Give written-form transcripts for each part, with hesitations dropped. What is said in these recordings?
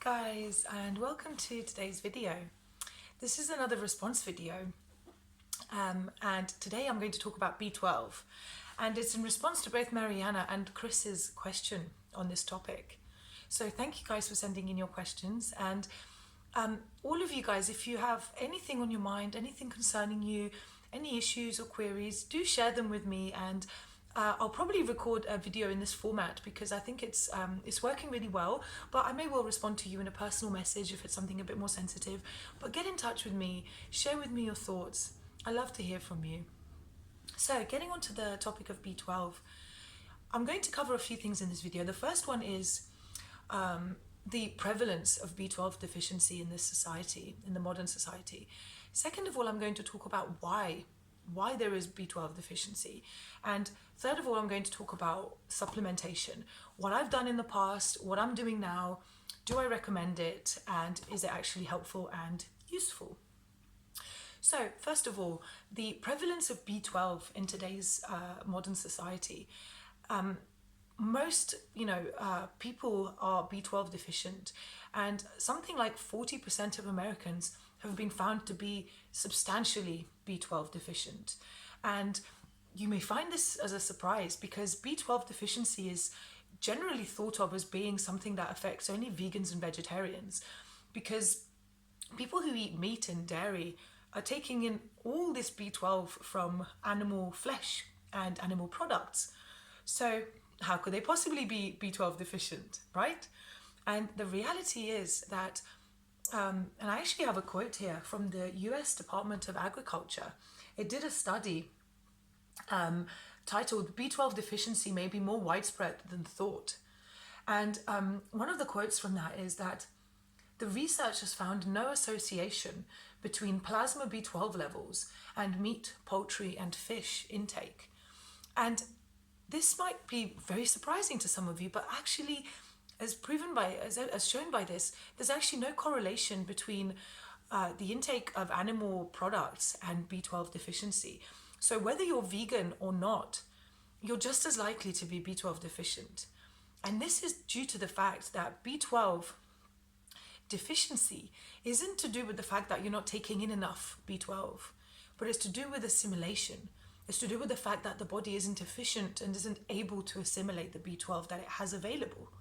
guys, and welcome to today's video. This is another response video, and today I'm going to talk about B12, and it's in response to both Mariana and Chris's question on this topic. So thank you guys for sending in your questions, and all of you guys, if you have anything on your mind, anything concerning you, any issues or queries, do share them with me, and I'll probably record a video in this format because I think it's working really well, but I may well respond to you in a personal message if it's something a bit more sensitive. But get in touch with me, share with me your thoughts. I love to hear from you. So getting onto the topic of B12, I'm going to cover a few things in this video. The first one is the prevalence of B12 deficiency in this society, in the modern society. Second of all, I'm going to talk about why there is B12 deficiency. And third of all, I'm going to talk about supplementation, what I've done in the past, what I'm doing now, do I recommend it, and is it actually helpful and useful? So first of all, the prevalence of B12 in today's modern society. Most people are B12 deficient, and something like 40% of Americans have been found to be substantially B12 deficient. And you may find this as a surprise because B12 deficiency is generally thought of as being something that affects only vegans and vegetarians, because people who eat meat and dairy are taking in all this B12 from animal flesh and animal products. So how could they possibly be B12 deficient, right? And the reality is that and I actually have a quote here from the US Department of Agriculture. It did a study titled B12 deficiency may be more widespread than thought. And one of the quotes from that is that the research has found no association between plasma B12 levels and meat, poultry, and fish intake. And this might be very surprising to some of you, but actually, as shown by this, there's actually no correlation between the intake of animal products and B12 deficiency. So whether you're vegan or not, you're just as likely to be B12 deficient. And this is due to the fact that B12 deficiency isn't to do with the fact that you're not taking in enough B12, but it's to do with assimilation. It's to do with the fact that the body isn't efficient and isn't able to assimilate the B12 that it has available.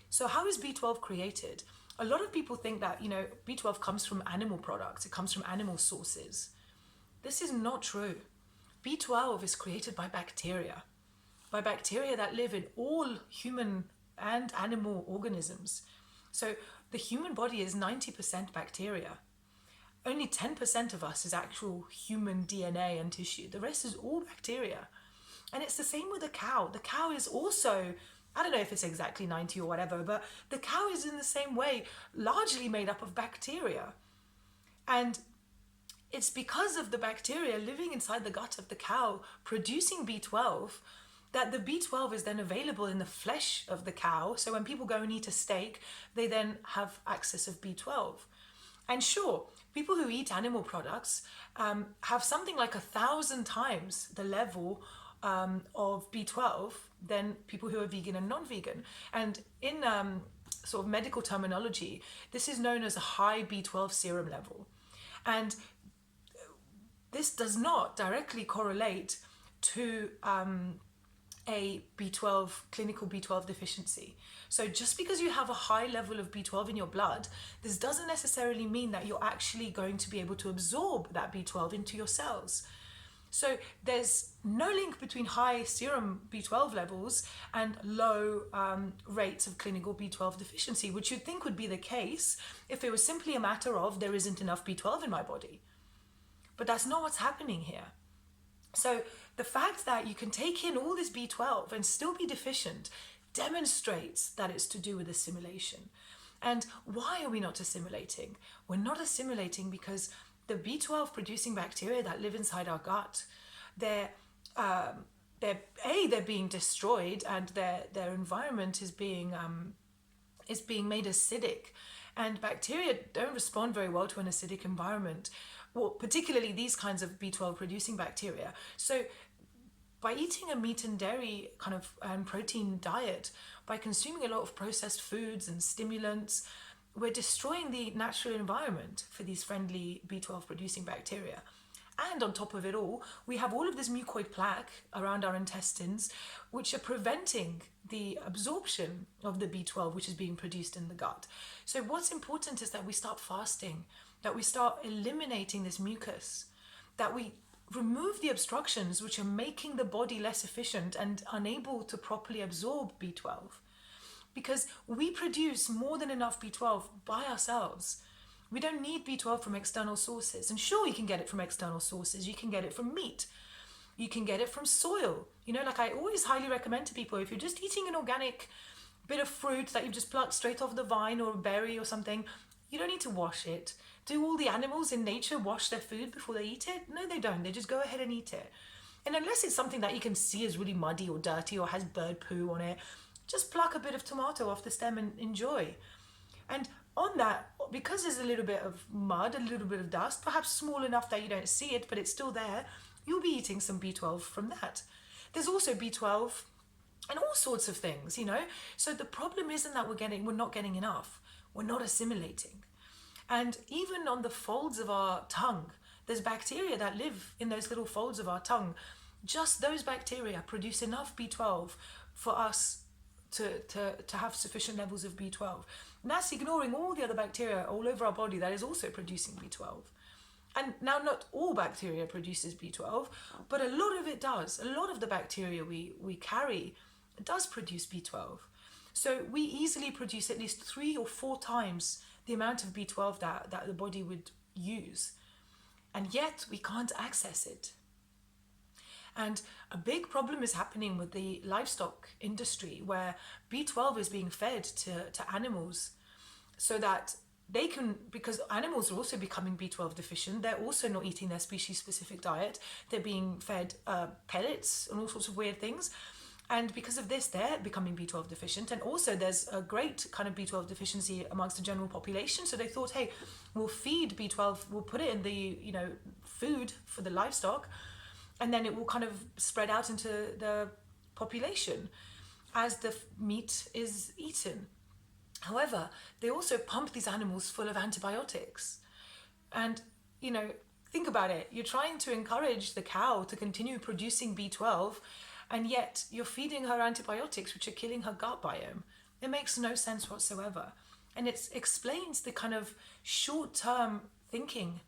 So how is B12 created? A lot of people think that, B12 comes from animal products. It comes from animal sources. This is not true. B12 is created by bacteria that live in all human and animal organisms. So the human body is 90% bacteria. Only 10% of us is actual human DNA and tissue. The rest is all bacteria. And it's the same with a cow. The cow is also, I don't know if it's exactly 90 or whatever, but the cow is in the same way largely made up of bacteria. And it's because of the bacteria living inside the gut of the cow producing B12 that the B12 is then available in the flesh of the cow. So when people go and eat a steak, they then have access of B12. And sure, people who eat animal products have something like 1,000 times the level of B12 than people who are vegan and non-vegan. And in sort of medical terminology, this is known as a high B12 serum level. And this does not directly correlate to a clinical B12 deficiency. So just because you have a high level of B12 in your blood, this doesn't necessarily mean that you're actually going to be able to absorb that B12 into your cells. So there's no link between high serum B12 levels and low rates of clinical B12 deficiency, which you'd think would be the case if it was simply a matter of there isn't enough B12 in my body. But that's not what's happening here. So the fact that you can take in all this B12 and still be deficient demonstrates that it's to do with assimilation. And why are we not assimilating? We're not assimilating because the B12 producing bacteria that live inside our gut, they're being destroyed, and their environment is being made acidic, and bacteria don't respond very well to an acidic environment, well, particularly these kinds of B12 producing bacteria. So by eating a meat and dairy kind of protein diet, by consuming a lot of processed foods and stimulants, we're destroying the natural environment for these friendly B12 producing bacteria. And on top of it all, we have all of this mucoid plaque around our intestines, which are preventing the absorption of the B12, which is being produced in the gut. So what's important is that we start fasting, that we start eliminating this mucus, that we remove the obstructions which are making the body less efficient and unable to properly absorb B12. Because we produce more than enough B12 by ourselves. We don't need B12 from external sources. And sure, you can get it from external sources. You can get it from meat. You can get it from soil. You know, like I always highly recommend to people, if you're just eating an organic bit of fruit that you've just plucked straight off the vine or a berry or something, you don't need to wash it. Do all the animals in nature wash their food before they eat it? No, they don't. They just go ahead and eat it. And unless it's something that you can see is really muddy or dirty or has bird poo on it, just pluck a bit of tomato off the stem and enjoy. And on that, because there's a little bit of mud, a little bit of dust, perhaps small enough that you don't see it, but it's still there, you'll be eating some B12 from that. There's also B12 and all sorts of things, you know. So the problem isn't that we're not getting enough. We're not assimilating. And even on the folds of our tongue, there's bacteria that live in those little folds of our tongue. Just those bacteria produce enough B12 for us to have sufficient levels of B12. And that's ignoring all the other bacteria all over our body that is also producing B12. And now not all bacteria produces B12, but a lot of it does. A lot of the bacteria we carry does produce B12. So we easily produce at least 3 or 4 times the amount of B12 that the body would use. And yet we can't access it. And a big problem is happening with the livestock industry, where B12 is being fed to animals so that they can, because animals are also becoming B12 deficient, they're also not eating their species-specific diet. They're being fed pellets and all sorts of weird things. And because of this, they're becoming B12 deficient. And also there's a great kind of B12 deficiency amongst the general population. So they thought, hey, we'll feed B12, we'll put it in the, food for the livestock, and then it will kind of spread out into the population as the meat is eaten. However, they also pump these animals full of antibiotics. And, think about it. You're trying to encourage the cow to continue producing B12, and yet you're feeding her antibiotics, which are killing her gut biome. It makes no sense whatsoever. And it explains the kind of short-term thinking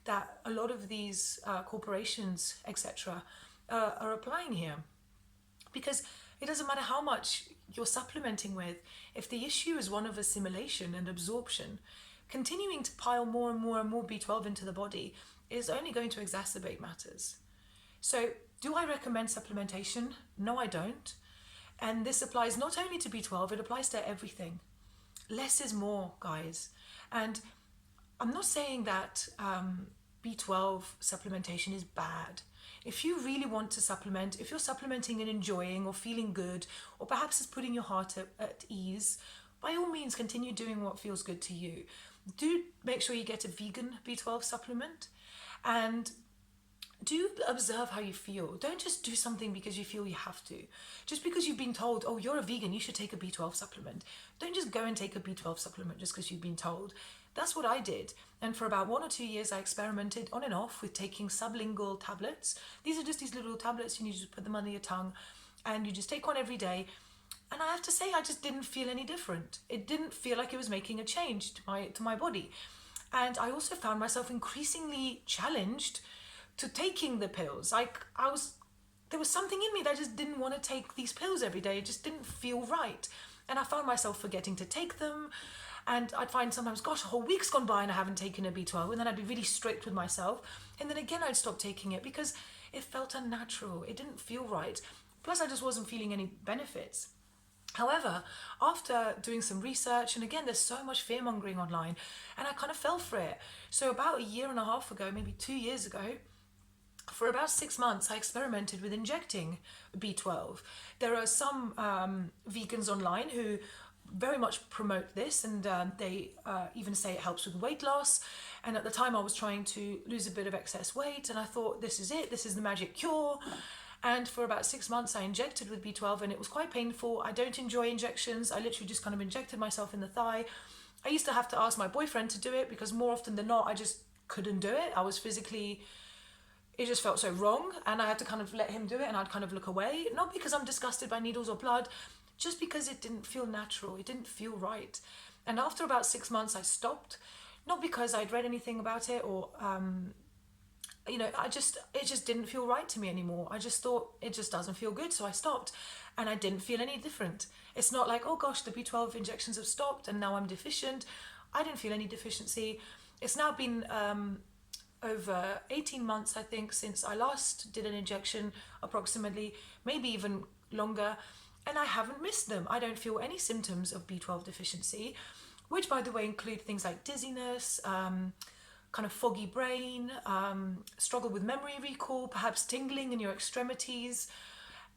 that a lot of these corporations, etc., are applying here. Because it doesn't matter how much you're supplementing with, if the issue is one of assimilation and absorption, continuing to pile more and more and more B12 into the body is only going to exacerbate matters. So, do I recommend supplementation? No, I don't. And this applies not only to B12, it applies to everything. Less is more, guys. And I'm not saying that B12 supplementation is bad. If you really want to supplement, if you're supplementing and enjoying or feeling good, or perhaps it's putting your heart at ease, by all means continue doing what feels good to you. Do make sure you get a vegan B12 supplement, and do observe how you feel. Don't just do something because you feel you have to. Just because you've been told, oh, you're a vegan, you should take a B12 supplement. Don't just go and take a B12 supplement just because you've been told. That's what I did. And for about 1 or 2 years, I experimented on and off with taking sublingual tablets. These are just these little tablets, and you just put them under your tongue, and you just take one every day. And I have to say, I just didn't feel any different. It didn't feel like it was making a change to my body. And I also found myself increasingly challenged to taking the pills. There was something in me that just didn't want to take these pills every day. It just didn't feel right. And I found myself forgetting to take them. And I'd find sometimes, gosh, a whole week's gone by and I haven't taken a B12. And then I'd be really strict with myself. And then again, I'd stop taking it because it felt unnatural. It didn't feel right. Plus, I just wasn't feeling any benefits. However, after doing some research, and again, there's so much fearmongering online, and I kind of fell for it. So about 1.5 years ago, maybe 2 years ago, for about 6 months, I experimented with injecting B12. There are some vegans online who very much promote this, and they even say it helps with weight loss. And at the time I was trying to lose a bit of excess weight, and I thought, this is it, this is the magic cure. And for about 6 months I injected with B12, and it was quite painful. I don't enjoy injections. I literally just kind of injected myself in the thigh, I used to have to ask my boyfriend to do it because more often than not, I just couldn't do it. I was physically, it just felt so wrong, and I had to kind of let him do it, and I'd kind of look away. Not because I'm disgusted by needles or blood, just because it didn't feel natural. It didn't feel right. And after about 6 months, I stopped. Not because I'd read anything about it or, it just didn't feel right to me anymore. I just thought it just doesn't feel good, so I stopped, and I didn't feel any different. It's not like, oh gosh, the B12 injections have stopped and now I'm deficient. I didn't feel any deficiency. It's now been over 18 months, I think, since I last did an injection, approximately, maybe even longer, and I haven't missed them. I don't feel any symptoms of B12 deficiency, which, by the way, include things like dizziness, kind of foggy brain, struggle with memory recall, perhaps tingling in your extremities.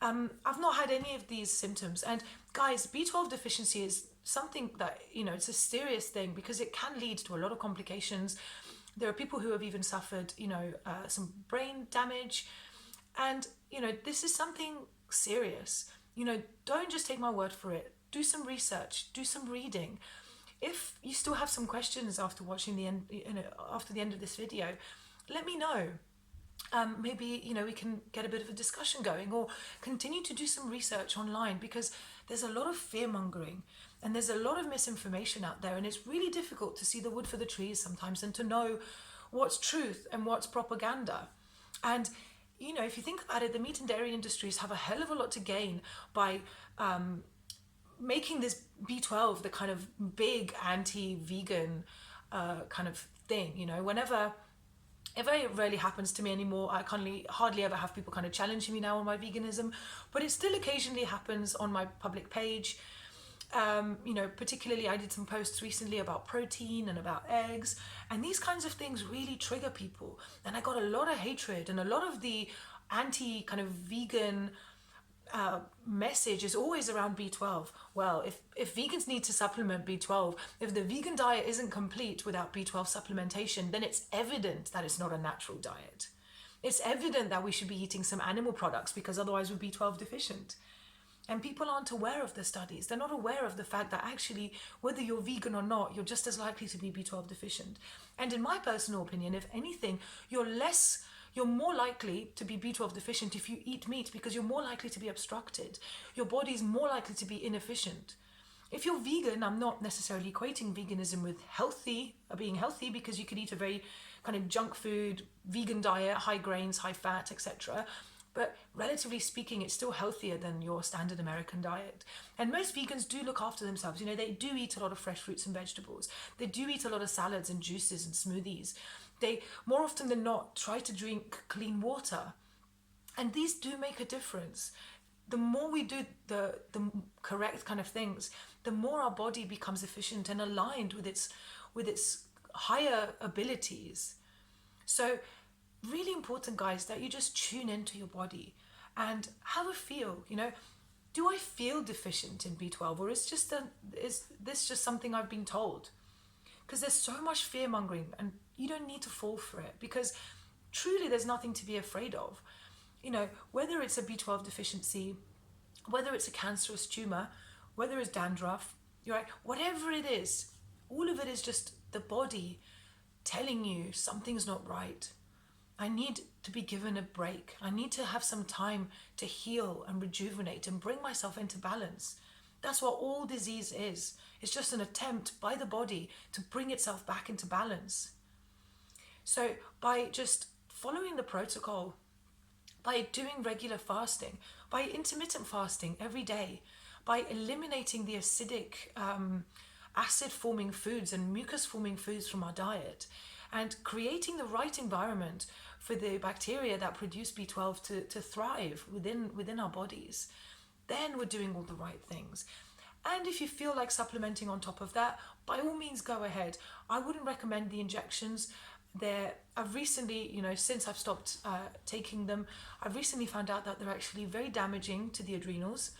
I've not had any of these symptoms. And guys, B12 deficiency is something that, it's a serious thing because it can lead to a lot of complications. There are people who have even suffered, some brain damage. And, this is something serious. Don't just take my word for it. Do some research, do some reading. If you still have some questions after watching after the end of this video, let me know. Maybe, we can get a bit of a discussion going, or continue to do some research online, because there's a lot of fear-mongering and there's a lot of misinformation out there, and it's really difficult to see the wood for the trees sometimes and to know what's truth and what's propaganda. And, if you think about it, the meat and dairy industries have a hell of a lot to gain by making this B12 the kind of big anti-vegan kind of thing. It very rarely happens to me anymore. I hardly ever have people kind of challenging me now on my veganism, but it still occasionally happens on my public page. Particularly I did some posts recently about protein and about eggs, and these kinds of things really trigger people. And I got a lot of hatred, and a lot of the anti kind of vegan message is always around B12. Well, if vegans need to supplement B12, if the vegan diet isn't complete without B12 supplementation, then it's evident that it's not a natural diet. It's evident that we should be eating some animal products, because otherwise we're B12 deficient. And people aren't aware of the studies. They're not aware of the fact that actually, whether you're vegan or not, you're just as likely to be B12 deficient. And in my personal opinion, if anything, you're more likely to be B12 deficient if you eat meat, because you're more likely to be obstructed. Your body's more likely to be inefficient. If you're vegan, I'm not necessarily equating veganism with being healthy, because you could eat a very kind of junk food, vegan diet, high grains, high fat, etc. But relatively speaking, it's still healthier than your standard American diet. And most vegans do look after themselves. They do eat a lot of fresh fruits and vegetables. They do eat a lot of salads and juices and smoothies. They, more often than not, try to drink clean water. And these do make a difference. The more we do the correct kind of things, the more our body becomes efficient and aligned with its higher abilities. So really important, guys, that you just tune into your body and have a feel. Do I feel deficient in B12, or is this just something I've been told? Because there's so much fear mongering, and you don't need to fall for it, because truly there's nothing to be afraid of. Whether it's a B12 deficiency, whether it's a cancerous tumor, whether it's dandruff, whatever it is, all of it is just the body telling you something's not right. I need to be given a break. I need to have some time to heal and rejuvenate and bring myself into balance. That's what all disease is. It's just an attempt by the body to bring itself back into balance. So by just following the protocol, by doing regular fasting, by intermittent fasting every day, by eliminating the acidic, acid-forming foods and mucus-forming foods from our diet, and creating the right environment for the bacteria that produce B12 to thrive within our bodies, then we're doing all the right things. And if you feel like supplementing on top of that, by all means go ahead. I wouldn't recommend the injections. I've recently, since I've stopped taking them, I've recently found out that they're actually very damaging to the adrenals.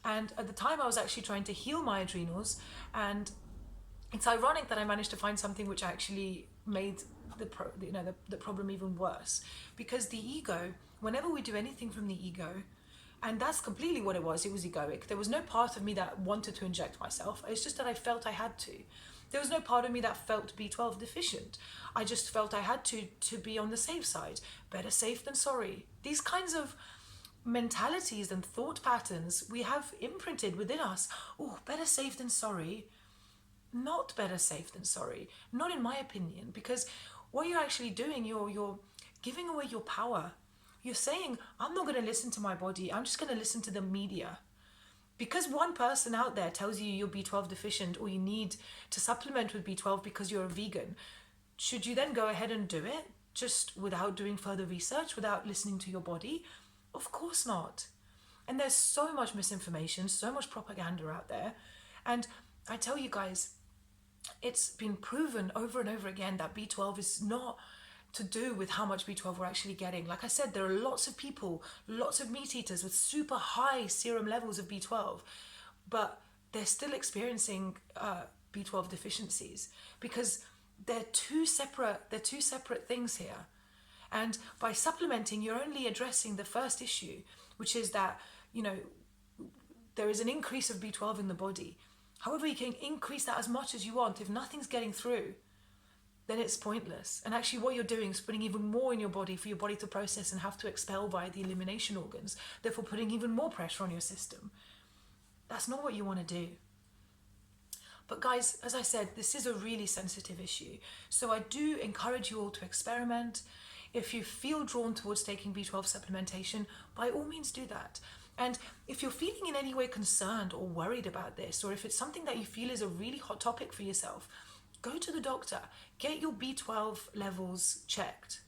And at the time I was actually trying to heal my adrenals, and it's ironic that I managed to find something which actually made the problem even worse. Because the ego, whenever we do anything from the ego, and that's completely what it was egoic. There was no part of me that wanted to inject myself. It's just that I felt I had to. There was no part of me that felt B12 deficient. I just felt I had to be on the safe side. Better safe than sorry. These kinds of mentalities and thought patterns we have imprinted within us. Oh, better safe than sorry. Not better safe than sorry. Not in my opinion, because what you're actually doing, you're giving away your power. You're saying, I'm not going to listen to my body. I'm just going to listen to the media. Because one person out there tells you you're B12 deficient or you need to supplement with B12 because you're a vegan, should you then go ahead and do it just without doing further research, without listening to your body? Of course not. And there's so much misinformation, so much propaganda out there. And I tell you guys, it's been proven over and over again that B12 is not to do with how much B12 we're actually getting. Like I said, there are lots of people, lots of meat eaters with super high serum levels of B12, but they're still experiencing B12 deficiencies because they're two separate things here. And by supplementing, you're only addressing the first issue, which is that, there is an increase of B12 in the body. However, you can increase that as much as you want. If nothing's getting through, then it's pointless. And actually what you're doing is putting even more in your body for your body to process and have to expel via the elimination organs, therefore putting even more pressure on your system. That's not what you want to do. But guys, as I said, this is a really sensitive issue. So I do encourage you all to experiment. If you feel drawn towards taking B12 supplementation, by all means do that. And if you're feeling in any way concerned or worried about this, or if it's something that you feel is a really hot topic for yourself, go to the doctor, get your B12 levels checked.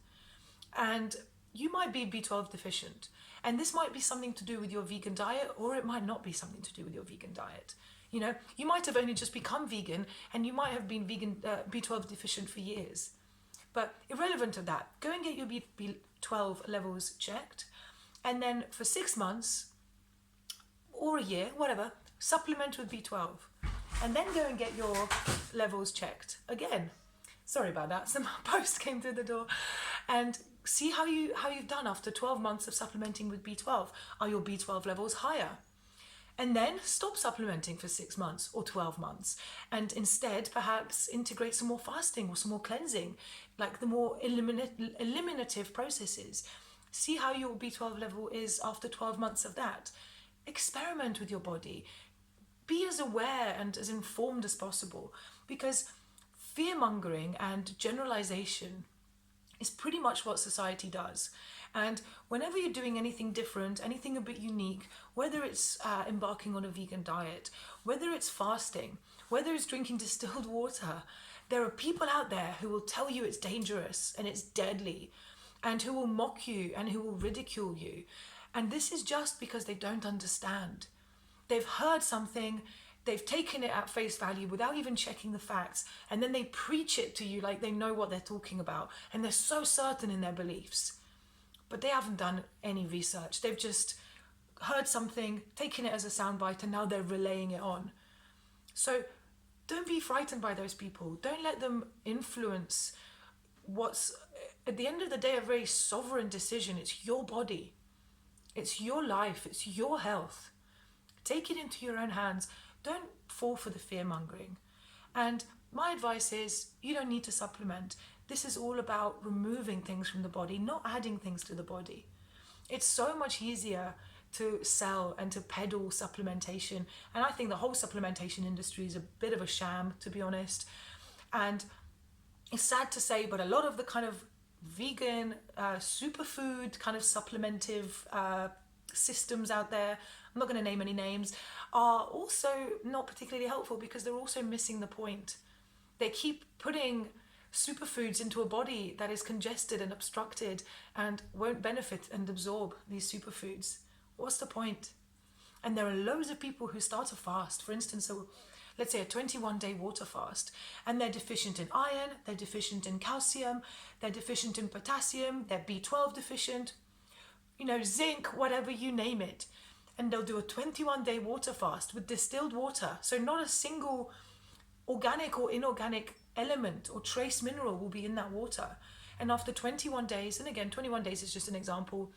And you might be B12 deficient. And this might be something to do with your vegan diet, or it might not be something to do with your vegan diet. You might have only just become vegan and you might have been B12 deficient for years. But irrelevant to that, go and get your B12 levels checked. And then for 6 months or a year, whatever, supplement with B12. And then go and get your levels checked again. Sorry about that, some post came through the door. And see how you've done after 12 months of supplementing with B12. Are your B12 levels higher? And then stop supplementing for 6 months or 12 months. And instead, perhaps integrate some more fasting or some more cleansing, like the more eliminative processes. See how your B12 level is after 12 months of that. Experiment with your body. Be as aware and as informed as possible, because fearmongering and generalization is pretty much what society does. And whenever you're doing anything different, anything a bit unique, whether it's embarking on a vegan diet, whether it's fasting, whether it's drinking distilled water, there are people out there who will tell you it's dangerous and it's deadly, and who will mock you and who will ridicule you. And this is just because they don't understand. They've heard something, they've taken it at face value without even checking the facts, and then they preach it to you like they know what they're talking about, and they're so certain in their beliefs. But they haven't done any research. They've just heard something, taken it as a soundbite, and now they're relaying it on. So don't be frightened by those people. Don't let them influence what's, at the end of the day, a very sovereign decision. It's your body. It's your life. It's your health. Take it into your own hands. Don't fall for the fear-mongering. And my advice is, you don't need to supplement. This is all about removing things from the body, not adding things to the body. It's so much easier to sell and to peddle supplementation. And I think the whole supplementation industry is a bit of a sham, to be honest. And it's sad to say, but a lot of the kind of vegan, superfood kind of supplementive systems out there, I'm not going to name any names, are also not particularly helpful, because they're also missing the point. They keep putting superfoods into a body that is congested and obstructed and won't benefit and absorb these superfoods. What's the point? And there are loads of people who start a fast, for instance, so let's say a 21-day water fast, and they're deficient in iron, they're deficient in calcium, they're deficient in potassium, they're B12 deficient, zinc, whatever, you name it. And they'll do a 21-day water fast with distilled water. So not a single organic or inorganic element or trace mineral will be in that water. And after 21 days, and again, 21 days is just an example,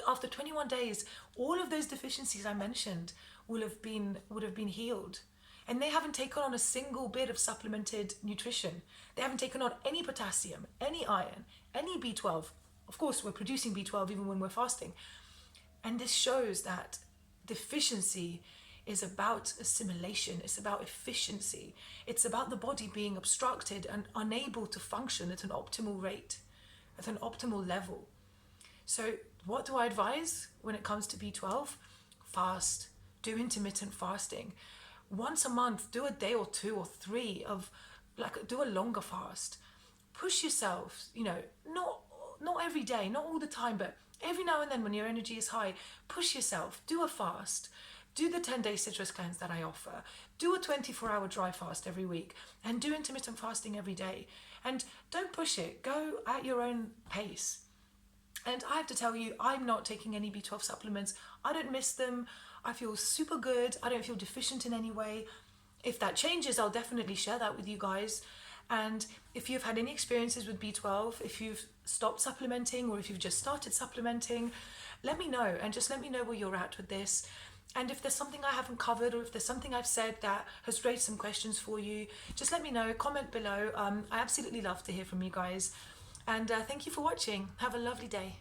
after 21 days, all of those deficiencies I mentioned would have been healed. and they haven't taken on a single bit of supplemented nutrition. They haven't taken on any potassium, any iron, any B12. Of course, we're producing B12 even when we're fasting. And this shows that deficiency is about assimilation, it's about efficiency, it's about the body being obstructed and unable to function at an optimal rate, at an optimal level. So what do I advise when it comes to B12? Fast, do intermittent fasting. Once a month, do a day or 2 or 3 of, like, do a longer fast. Push yourself, you know, not every day, not all the time, but every now and then when your energy is high, push yourself, do a fast. Do the 10-day citrus cleanse that I offer. Do a 24-hour dry fast every week, and do intermittent fasting every day. And don't push it. Go at your own pace. And I have to tell you, I'm not taking any B12 supplements. I don't miss them. I feel super good. I don't feel deficient in any way. If that changes, I'll definitely share that with you guys. And if you've had any experiences with B12, if you've stopped supplementing or if you've just started supplementing, let me know, and just let me know where you're at with this. And if there's something I haven't covered, or if there's something I've said that has raised some questions for you, just let me know, comment below. I absolutely love to hear from you guys. And thank you for watching. Have a lovely day.